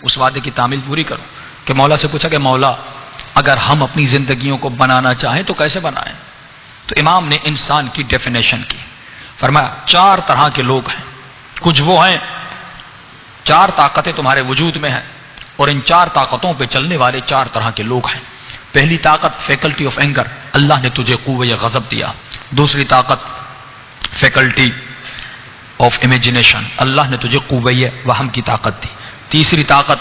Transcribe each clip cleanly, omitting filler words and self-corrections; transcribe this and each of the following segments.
اس وعدے کی تعمیل پوری کرو کہ مولا سے پوچھا کہ مولا اگر ہم اپنی زندگیوں کو بنانا چاہیں تو کیسے بنائیں؟ تو امام نے انسان کی ڈیفینیشن کی، فرمایا 4 طرح کے لوگ ہیں، کچھ وہ ہیں 4 طاقتیں تمہارے وجود میں ہیں اور ان 4 طاقتوں پہ چلنے والے 4 طرح کے لوگ ہیں۔ پہلی طاقت فیکلٹی آف اینگر، اللہ نے تجھے قوت غضب دیا۔ دوسری طاقت فیکلٹی آف امیجنیشن، اللہ نے تجھے قوت وہم کی طاقت دی۔ تیسری طاقت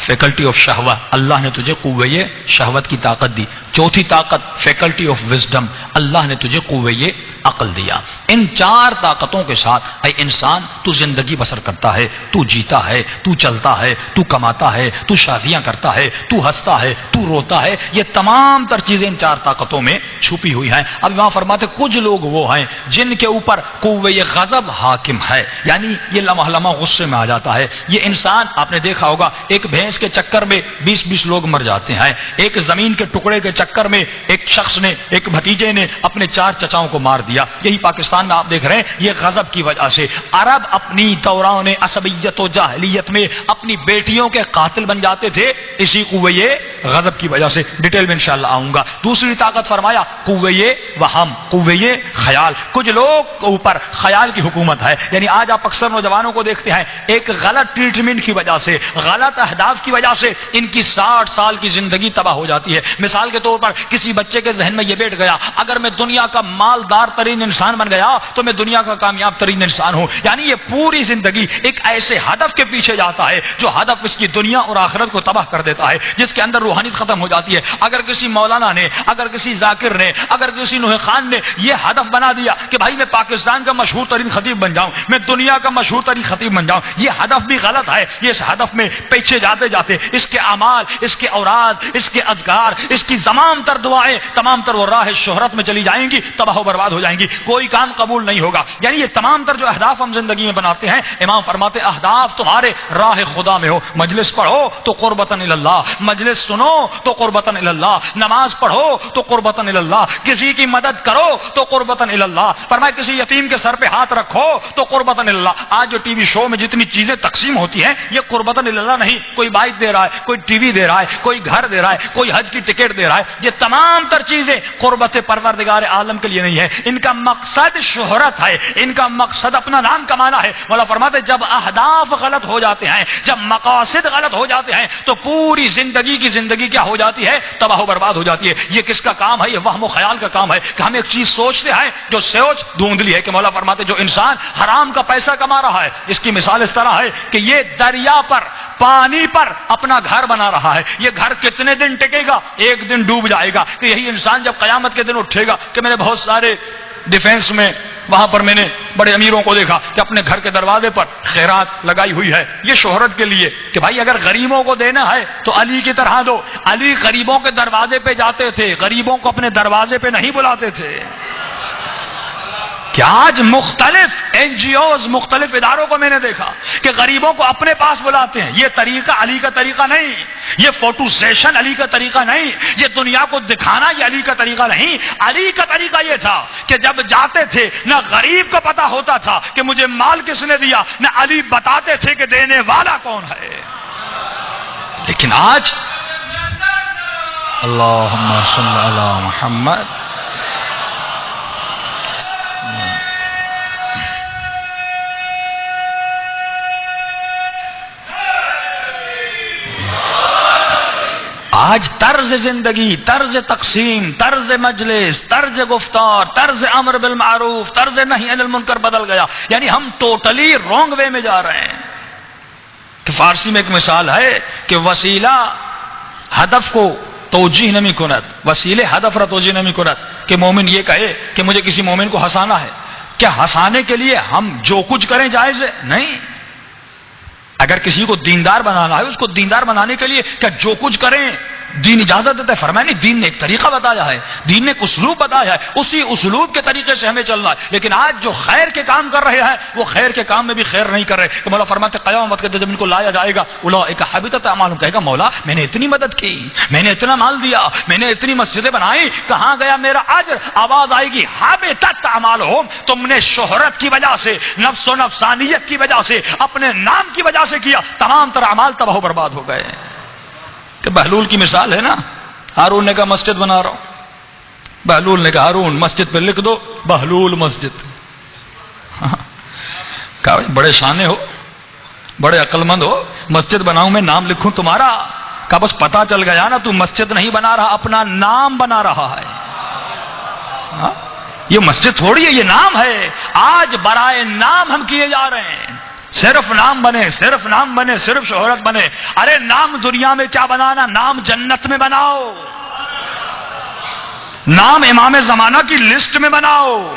فیکلٹی آف شہوہ، اللہ نے تجھے قوت شہوت کی طاقت دی۔ چوتھی طاقت فیکلٹی آف وزڈم، اللہ نے تجھے قوت عقل دیا۔ ان 4 طاقتوں کے ساتھ اے انسان تو زندگی بسر کرتا ہے، تو جیتا ہے، تو چلتا ہے، تو کماتا ہے، تو شادیاں کرتا ہے، تو ہنستا ہے، تو روتا ہے۔ یہ تمام تر چیزیں ان 4 طاقتوں میں چھپی ہوئی ہیں۔ اب وہاں فرماتے کچھ لوگ وہ ہیں جن کے اوپر قوت غضب حاکم ہے، یعنی یہ لمحہ لمحہ غصے میں آ جاتا ہے۔ یہ انسان آپ نے دیکھا ہوگا ایک بھینس کے چکر میں 20 لوگ مر جاتے ہیں، ایک زمین کے ٹکڑے کے چکر میں ایک شخص نے، ایک بھتیجے نے اپنے 4 چچاؤں کو مار دیا۔ یہی پاکستان میں آپ دیکھ رہے ہیں، یہ غضب کی وجہ سے عرب اپنی دوران عصبیت و جاہلیت میں اپنی بیٹیوں کے قاتل بن جاتے تھے، اسی قوت غضب کی وجہ سے۔ ڈیٹیل میں انشاءاللہ آؤں گا۔ دوسری طاقت فرمایا قوت وہم، قوت خیال۔ کچھ لوگ کے اوپر خیال کی حکومت ہے، یعنی آج آپ اکثر نوجوانوں کو دیکھتے ہیں ایک غلط ٹریٹمنٹ کی وجہ سے، غلط اہداف کی وجہ سے ان کی 60 سال کی زندگی تباہ ہو جاتی ہے۔ مثال کے طور پر کسی بچے کے ذہن میں یہ بیٹھ گیا اگر میں دنیا کا مالدار ترین انسان بن گیا تو میں دنیا کا کامیاب ترین انسان ہوں، یعنی یہ پوری زندگی ایک ایسے ہدف کے پیچھے جاتا ہے جو ہدف اس کی دنیا اور آخرت کو تباہ کر دیتا ہے، جس کے اندر روحانیت ختم ہو جاتی ہے۔ اگر کسی مولانا نے، اگر کسی ذاکر نے، اگر کسی نوح خان نے یہ ہدف بنا دیا کہ بھائی میں پاکستان کا مشہور ترین خطیب بن جاؤں، میں دنیا کا مشہور ترین خطیب بن جاؤں، یہ ہدف بھی غلط ہے۔ یہ اس ہدف میں پیچھے جاتے جاتے اس کے اعمال، اس کے اوراد، اس کے اذکار، اس کی تمام تر دعائیں، تمام تر وہ راہ شہرت میں چلی جائیں گی، تباہ و برباد ہو جائیں گی، کوئی کام قبول نہیں ہوگا۔ یعنی یہ تمام تر جو اہداف ہم زندگی میں بناتے ہیں، امام فرماتے اہداف تمہارے راہ خدا میں ہو۔ مجلس پڑھو تو قربتاً اللہ، مجلس سنو تو قربتاً اللہ، نماز پڑھو تو قربتاً اللہ، کسی کی مدد کرو تو قربتاً اللہ، فرمایا کسی یتیم کے سر پہ ہاتھ رکھو تو قربتاً اللہ۔ آج جو ٹی وی شو میں جتنی چیزیں تقسیم ہوتی ہیں یہ قربتاً اللہ نہیں، کوئی بائک دے رہا ہے، کوئی ٹی وی دے رہا ہے، کوئی گھر دے رہا ہے، کوئی حج کی ٹکٹ دے رہا ہے، یہ تمام تر چیزیں قربت پروردگار عالم کے لیے نہیں ہے۔ ان کا مقصد شہرت ہے، ان کا مقصد اپنا نام کمانا ہے۔ مولا فرماتے جب اہداف غلط ہو جاتے ہیں، جب مقاصد غلط ہو جاتے ہیں تو پوری زندگی کی زندگی کیا ہو جاتی ہے؟ تباہ و برباد ہو جاتی ہے۔ یہ کس کا کام ہے؟ یہ وہم و خیال کا کام ہے کہ ہم ایک چیز سوچتے ہیں جو سوچ دھندلی ہے۔ کہ مولا فرماتے جو انسان حرام کا پیسہ کما رہا ہے، اس کی مثال اس طرح ہے کہ یہ دریا پر، پانی پر اپنا گھر بنا رہا ہے۔ یہ گھر کتنے دن ٹکے گا؟ ایک دن ڈوب جائے گا۔ کہ یہی انسان جب قیامت کے دن اٹھے گا کہ میں نے بہت سارے ڈیفینس میں وہاں پر میں نے بڑے امیروں کو دیکھا کہ اپنے گھر کے دروازے پر خیرات لگائی ہوئی ہے، یہ شہرت کے لیے کہ بھائی اگر غریبوں کو دینا ہے تو علی کی طرح دو۔ علی غریبوں کے دروازے پہ جاتے تھے، غریبوں کو اپنے دروازے پہ نہیں بلاتے تھے۔ کہ آج مختلف این جی اوز، مختلف اداروں کو میں نے دیکھا کہ غریبوں کو اپنے پاس بلاتے ہیں۔ یہ طریقہ علی کا طریقہ نہیں، یہ فوٹو سیشن علی کا طریقہ نہیں، یہ دنیا کو دکھانا یہ علی کا طریقہ نہیں۔ علی کا طریقہ یہ تھا کہ جب جاتے تھے نہ غریب کو پتا ہوتا تھا کہ مجھے مال کس نے دیا، نہ علی بتاتے تھے کہ دینے والا کون ہے۔ لیکن آج اللہم صل علی محمد، آج طرز زندگی، طرز تقسیم، طرز مجلس، طرز گفتار، طرز امر بالمعروف، طرز نہی عن المنکر بدل گیا، یعنی ہم ٹوٹلی رونگ وے میں جا رہے ہیں۔ کہ فارسی میں ایک مثال ہے کہ وسیلہ ہدف کو توجیہ نمی کند، وسیلے ہدف را توجیہ نمی کند، کہ مومن یہ کہے کہ مجھے کسی مومن کو ہنسانا ہے، کیا ہنسانے کے لیے ہم جو کچھ کریں جائز ہے؟ نہیں۔ اگر کسی کو دیندار بنانا ہے، اس کو دیندار بنانے کے لیے کیا جو کچھ کریں دین اجازت دیتا ہے؟ فرمایا نہیں، دین نے ایک طریقہ بتایا ہے، دین نے ایک اسلوب بتایا ہے، اسی اسلوب کے طریقے سے ہمیں چلنا ہے۔ لیکن آج جو خیر کے کام کر رہے ہیں وہ خیر کے کام میں بھی خیر نہیں کر رہے کہ مولا فرماتے قیامت کے دن جب ان کو لایا جائے گا اولئک حبطت اعمالهم، کہے گا مولا میں نے اتنی مدد کی، میں نے اتنا مال دیا، میں نے اتنی مسجدیں بنائی، کہاں گیا میرا اجر؟ آواز آئے گی حبطت اعمالهم، تم نے شہرت کی وجہ سے، نفس و نفسانیت کی وجہ سے، اپنے نام کی وجہ سے کیا، تمام تر اعمال تباہ و برباد ہو گئے۔ کہ بہلول کی مثال ہے نا، ہارون نے کہا مسجد بنا رہا ہوں، بہلول نے کہا ہارون مسجد پہ لکھ دو بہلول مسجد۔ کہا بڑے شانے ہو، بڑے عقل مند ہو، مسجد بناؤں میں نام لکھوں تمہارا؟ کہا بس پتا چل گیا نا تو مسجد نہیں بنا رہا، اپنا نام بنا رہا ہے۔ یہ مسجد تھوڑی ہے، یہ نام ہے۔ آج برائے نام ہم کیے جا رہے ہیں، صرف نام بنے، صرف نام بنے، صرف شہرت بنے۔ ارے نام دنیا میں کیا بنانا، نام جنت میں بناؤ، نام امام زمانہ کی لسٹ میں بناؤ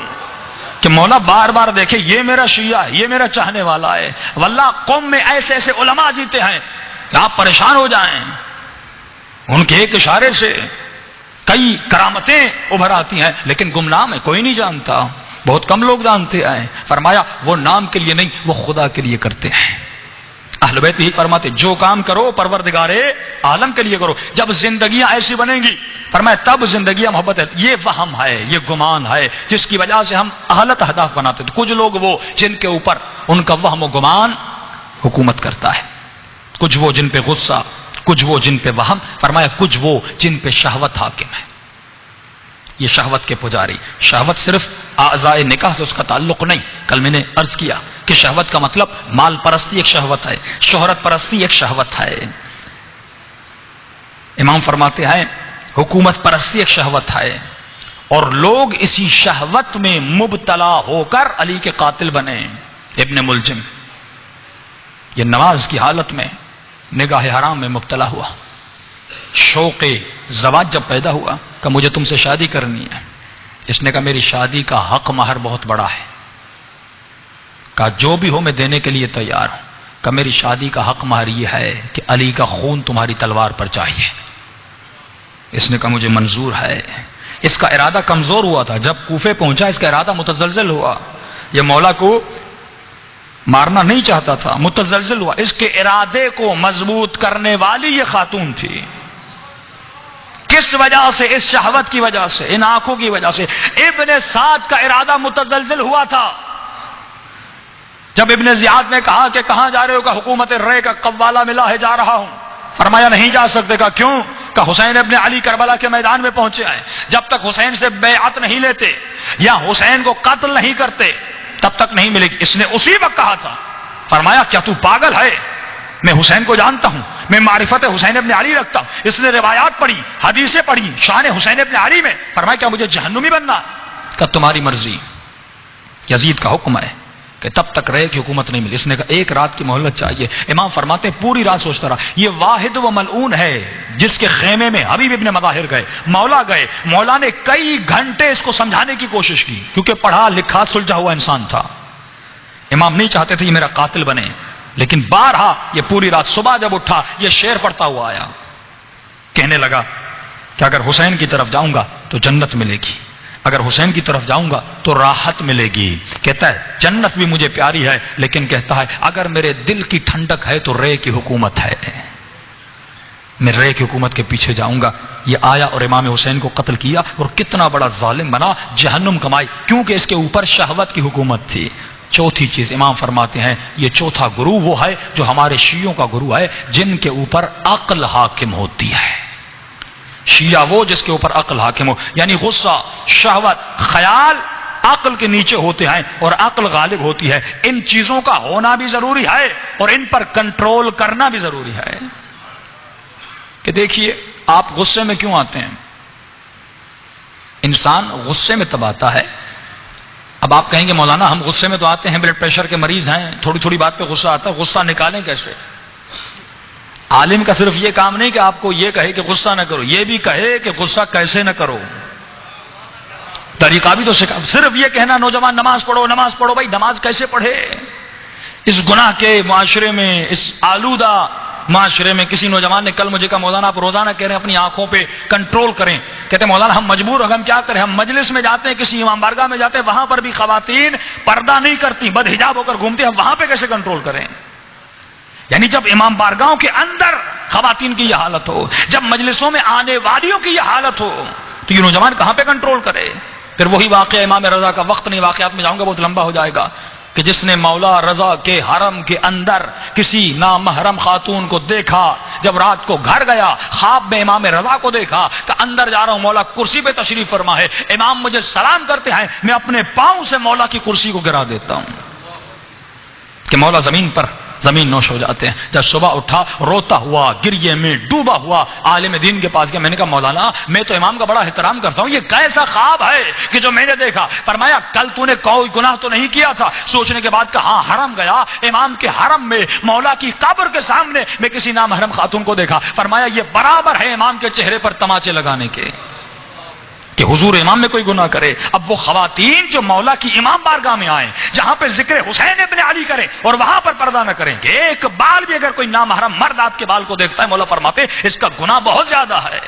کہ مولا بار بار دیکھے یہ میرا شیعہ ہے، یہ میرا چاہنے والا ہے۔ واللہ قوم میں ایسے ایسے علماء جیتے ہیں کہ آپ پریشان ہو جائیں، ان کے ایک اشارے سے کئی کرامتیں ابھر آتی ہیں، لیکن گمنام ہے، کوئی نہیں جانتا، بہت کم لوگ جانتے ہیں۔ فرمایا وہ نام کے لیے نہیں، وہ خدا کے لیے کرتے ہیں۔ اہل بیت یہی فرماتے جو کام کرو پروردگار عالم کے لیے کرو۔ جب زندگیاں ایسی بنیں گی، فرمایا تب زندگیاں محبت ہے۔ یہ وہم ہے، یہ گمان ہے جس کی وجہ سے ہم اہلت اہداف بناتے تھے۔ کچھ لوگ وہ جن کے اوپر ان کا وہم و گمان حکومت کرتا ہے، کچھ وہ جن پہ غصہ، کچھ وہ جن پہ وہم، فرمایا کچھ وہ جن پہ شہوت حاکم ہے۔ یہ شہوت کے پجاری، شہوت صرف اعضاء نکاح سے اس کا تعلق نہیں۔ کل میں نے عرض کیا کہ شہوت کا مطلب مال پرستی ایک شہوت ہے، شہرت پرستی ایک شہوت ہے۔ امام فرماتے ہیں حکومت پرستی ایک شہوت ہے، اور لوگ اسی شہوت میں مبتلا ہو کر علی کے قاتل بنے۔ ابن ملجم یہ نماز کی حالت میں نگاہ حرام میں مبتلا ہوا، شوق زواج جب پیدا ہوا کہ مجھے تم سے شادی کرنی ہے، اس نے کہا میری شادی کا حق مہر بہت بڑا ہے، کہا جو بھی ہو میں دینے کے لیے تیار ہوں، کہا میری شادی کا حق مہر یہ ہے کہ علی کا خون تمہاری تلوار پر چاہیے۔ اس نے کہا مجھے منظور ہے۔ اس کا ارادہ کمزور ہوا تھا، جب کوفے پہنچا اس کا ارادہ متزلزل ہوا، یہ مولا کو مارنا نہیں چاہتا تھا، متزلزل ہوا۔ اس کے ارادے کو مضبوط کرنے والی یہ خاتون تھی۔ کس وجہ سے؟ اس شہوت کی وجہ سے، ان آنکھوں کی وجہ سے۔ ابن سعد کا ارادہ متزلزل ہوا تھا جب ابن زیاد نے کہا کہ کہاں جا رہے ہو؟ کہ حکومت رے کا قوالہ ملا ہے، جا رہا ہوں۔ فرمایا نہیں جا سکتے، کہا کیوں؟ کہ حسین ابن علی کربلا کے میدان میں پہنچے ہیں، جب تک حسین سے بیعت نہیں لیتے یا حسین کو قتل نہیں کرتے تب تک نہیں ملے گی۔ اس نے اسی وقت کہا تھا۔ فرمایا کیا تو پاگل ہے؟ میں حسین کو جانتا ہوں، میں معرفت حسین ابن علی رکھتا ہوں۔ اس نے روایات پڑھی، حدیثیں پڑھی شان حسین ابن علی میں۔ فرمایا کیا مجھے جہنمی بننا؟ کہ تمہاری مرضی، یزید کا حکم ہے کہ تب تک رہے کہ حکومت نہیں ملی۔ اس نے کہا ایک رات کی مہلت چاہیے۔ امام فرماتے ہیں پوری رات سوچتا رہا۔ یہ واحد و ملعون ہے جس کے خیمے میں حبیب ابن مظاہر گئے، مولا گئے، مولا نے کئی گھنٹے اس کو سمجھانے کی کوشش کی، کیونکہ پڑھا لکھا سلجھا ہوا انسان تھا۔ امام نہیں چاہتے تھے یہ میرا قاتل بنے، لیکن بارہا یہ پوری رات، صبح جب اٹھا یہ شعر پڑھتا ہوا آیا، کہنے لگا کہ اگر حسین کی طرف جاؤں گا تو جنت ملے گی، اگر حسین کی طرف جاؤں گا تو راحت ملے گی۔ کہتا ہے جنت بھی مجھے پیاری ہے، لیکن کہتا ہے اگر میرے دل کی ٹھنڈک ہے تو رے کی حکومت ہے، میں رے کی حکومت کے پیچھے جاؤں گا۔ یہ آیا اور امام حسین کو قتل کیا، اور کتنا بڑا ظالم بنا، جہنم کمائی، کیونکہ اس کے اوپر شہوت کی حکومت تھی۔ چوتھی چیز امام فرماتے ہیں یہ چوتھا گروہ وہ ہے جو ہمارے شیعوں کا گروہ ہے، جن کے اوپر عقل حاکم ہوتی ہے۔ شیعہ وہ جس کے اوپر عقل حاکم ہو، یعنی غصہ، شہوت، خیال عقل کے نیچے ہوتے ہیں اور عقل غالب ہوتی ہے۔ ان چیزوں کا ہونا بھی ضروری ہے اور ان پر کنٹرول کرنا بھی ضروری ہے۔ کہ دیکھیے آپ غصے میں کیوں آتے ہیں؟ انسان غصے میں تب آتا ہے۔ اب آپ کہیں گے مولانا ہم غصے میں تو آتے ہیں، بلڈ پریشر کے مریض ہیں، تھوڑی تھوڑی بات پہ غصہ آتا ہے، غصہ نکالیں کیسے؟ عالم کا صرف یہ کام نہیں کہ آپ کو یہ کہے کہ غصہ نہ کرو، یہ بھی کہے کہ غصہ کیسے نہ کرو، طریقہ بھی تو سکھا۔ صرف یہ کہنا نوجوان نماز پڑھو نماز پڑھو، بھائی نماز کیسے پڑھے؟ اس گناہ کے معاشرے میں، اس آلودہ معاشرے میں کسی نوجوان نے کل مجھے کہا مولانا آپ روزانہ کہہ رہے ہیں اپنی آنکھوں پہ کنٹرول کریں. کہتے ہیں مولانا ہم مجبور ہو گئے, ہم کیا کریں, ہم مجلس میں جاتے ہیں, کسی امام بارگاہ میں جاتے ہیں, وہاں پر بھی خواتین پردہ نہیں کرتی, بد حجاب ہو کر گھومتے ہیں, ہم وہاں پہ کیسے کنٹرول کریں؟ یعنی جب امام بارگاہوں کے اندر خواتین کی یہ حالت ہو, جب مجلسوں میں آنے والیوں کی یہ حالت ہو, تو یہ نوجوان کہاں پہ کنٹرول کرے؟ پھر وہی واقعہ امام رضا کا, وقت نہیں, واقعات میں جاؤں گا بہت لمبا ہو جائے گا, کہ جس نے مولا رضا کے حرم کے اندر کسی نامحرم خاتون کو دیکھا, جب رات کو گھر گیا خواب میں امام رضا کو دیکھا کہ اندر جا رہا ہوں, مولا کرسی پہ تشریف فرما ہے, امام مجھے سلام کرتے ہیں, میں اپنے پاؤں سے مولا کی کرسی کو گرا دیتا ہوں کہ مولا زمین نوش ہو جاتے ہیں. جب صبح اٹھا روتا ہوا, گریے میں ڈوبا ہوا, عالم دین کے پاس گیا. میں نے کہا مولانا میں تو امام کا بڑا احترام کرتا ہوں, یہ کیسا خواب ہے کہ جو میں نے دیکھا؟ فرمایا کل تو نے کوئی گناہ تو نہیں کیا تھا؟ سوچنے کے بعد کہا ہاں حرم گیا, امام کے حرم میں مولا کی قبر کے سامنے میں کسی نامحرم خاتون کو دیکھا. فرمایا یہ برابر ہے امام کے چہرے پر تماچے لگانے کے کہ حضور امام میں کوئی گناہ کرے. اب وہ خواتین جو مولا کی امام بارگاہ میں آئیں, جہاں پہ ذکر حسین ابن علی کریں اور وہاں پر پردہ نہ کریں, کہ ایک بال بھی اگر کوئی نامحرم مرد آپ کے بال کو دیکھتا ہے, مولا فرماتے اس کا گناہ بہت زیادہ ہے.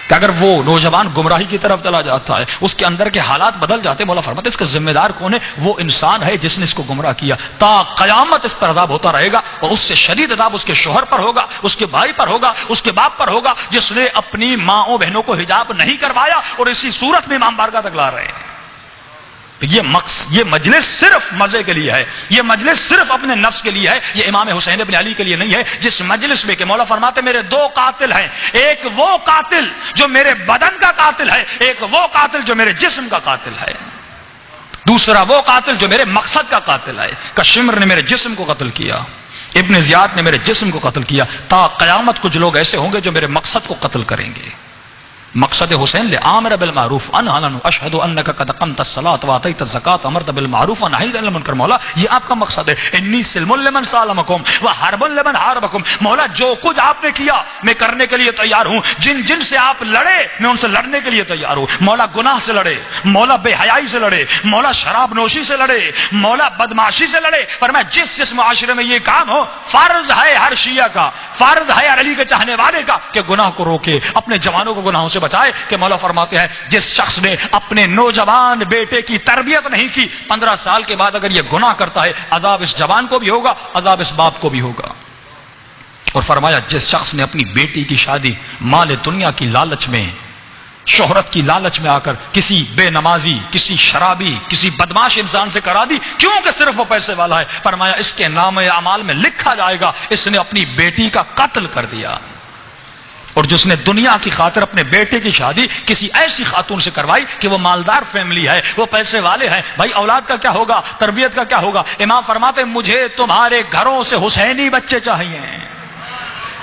کہ اگر وہ نوجوان گمراہی کی طرف چلا جاتا ہے, اس کے اندر کے حالات بدل جاتے, مولا فرماتے اس کا ذمہ دار کون ہے؟ وہ انسان ہے جس نے اس کو گمراہ کیا. تا قیامت اس پر عذاب ہوتا رہے گا, اور اس سے شدید عذاب اس کے شوہر پر ہوگا, اس کے بھائی پر ہوگا, اس کے باپ پر ہوگا, جس نے اپنی ماں بہنوں کو حجاب نہیں کروایا اور اسی صورت میں امام بارگاہ تک لا رہے ہیں. یہ مجلس صرف مزے کے لیے ہے, یہ مجلس صرف اپنے نفس کے لیے ہے, یہ امام حسین ابن علی کے لیے نہیں ہے. جس مجلس میں کہ مولا فرماتے میرے دو قاتل ہیں, ایک وہ قاتل جو میرے بدن کا قاتل ہے, ایک وہ قاتل جو میرے جسم کا قاتل ہے, دوسرا وہ قاتل جو میرے مقصد کا قاتل ہے. کشمر نے میرے جسم کو قتل کیا, ابن زیاد نے میرے جسم کو قتل کیا. تا قیامت کچھ لوگ ایسے ہوں گے جو میرے مقصد کو قتل کریں گے. مقصد حسین لے آمر بالمعروف انہا اشہد انک قد قمت الصلاۃ واتیت الزکاۃ امرت بالمعروف ونہیت عن المنکر. مولا یہ آپ کا مقصد ہے. انی سلم لمن سالمکم وحرب لمن حاربکم. مولا جو کچھ آپ نے کیا میں کرنے کے لیے تیار ہوں, جن سے آپ لڑے میں ان سے لڑنے کے لیے تیار ہوں. مولا گناہ سے لڑے, مولا بے حیائی سے لڑے, مولا شراب نوشی سے لڑے, مولا بدماشی سے لڑے. فرمایا جس معاشرے میں یہ کام ہو, فرض ہے ہر شیعہ کا, فرض ہے ہر علی کے چاہنے والے کا کہ گناہ کو روکے, اپنے جوانوں کو گناہوں سے بچائے. کہ مولا فرماتے ہیں جس شخص نے اپنے نوجوان بیٹے کی تربیت نہیں کی, 15 سال کے بعد اگر یہ گناہ کرتا ہے, عذاب اس جوان کو بھی ہوگا, عذاب اس باپ کو بھی ہوگا. اور فرمایا جس شخص نے اپنی بیٹی کی شادی مال دنیا کی لالچ میں, شہرت کی لالچ میں آ کر کسی بے نمازی, کسی شرابی, کسی بدماش انسان سے کرا دی کیونکہ صرف وہ پیسے والا ہے, فرمایا اس کے نام اعمال میں لکھا جائے گا اس نے اپنی بیٹی کا قتل کر دیا. اور جس نے دنیا کی خاطر اپنے بیٹے کی شادی کسی ایسی خاتون سے کروائی کہ وہ مالدار فیملی ہے, وہ پیسے والے ہیں, بھائی اولاد کا کیا ہوگا, تربیت کا کیا ہوگا؟ امام فرماتے مجھے تمہارے گھروں سے حسینی بچے چاہیے.